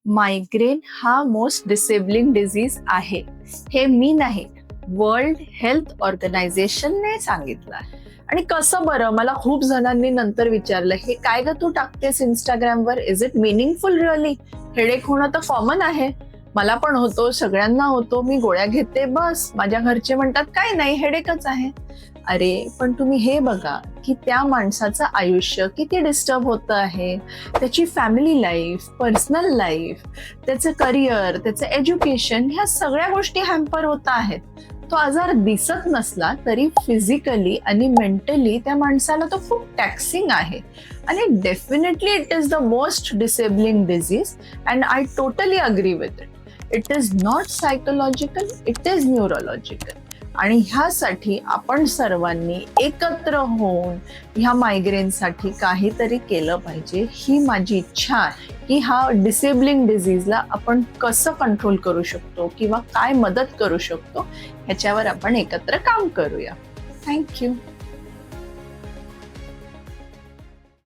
Migraine हा most disabling disease आहे. हे मी नाही, वर्ल्ड हेल्थ ऑर्गनायझेशनने सांगितलं आहे. आणि कसं बरं, मला खूप जणांनी नंतर विचारलं, हे काय ग तू टाकतेस इंस्टाग्रामवर, is it meaningful really? Headache होणं तर कॉमन आहे, मला पण होतो, सगळ्यांना होतो, मी गोळ्या घेते बस, माझ्या घरचे म्हणतात काय नाही, हेडेकच आहे. अरे पण तुम्ही हे बघा की त्या माणसाचं आयुष्य किती डिस्टर्ब होतं आहे, त्याची फॅमिली लाईफ, पर्सनल लाईफ, त्याचं करिअर, त्याचं एज्युकेशन, ह्या सगळ्या गोष्टी हॅम्पर होत आहेत. तो आजार दिसत नसला तरी फिजिकली आणि मेंटली त्या माणसाला तो खूप टॅक्सिंग आहे. आणि definitely it is the most disabling disease and I totally agree with it. It is not psychological, it is neurological. आणि ह्यासाठी आपण सर्वांनी एकत्र होऊन ह्या मायग्रेनसाठी काहीतरी केलं पाहिजे. ही माझी इच्छा आहे की हा डिसेबलिंग डिझीजला आपण कसं कंट्रोल करू शकतो किंवा काय मदत करू शकतो ह्याच्यावर आपण एकत्र काम करूया. थँक्यू.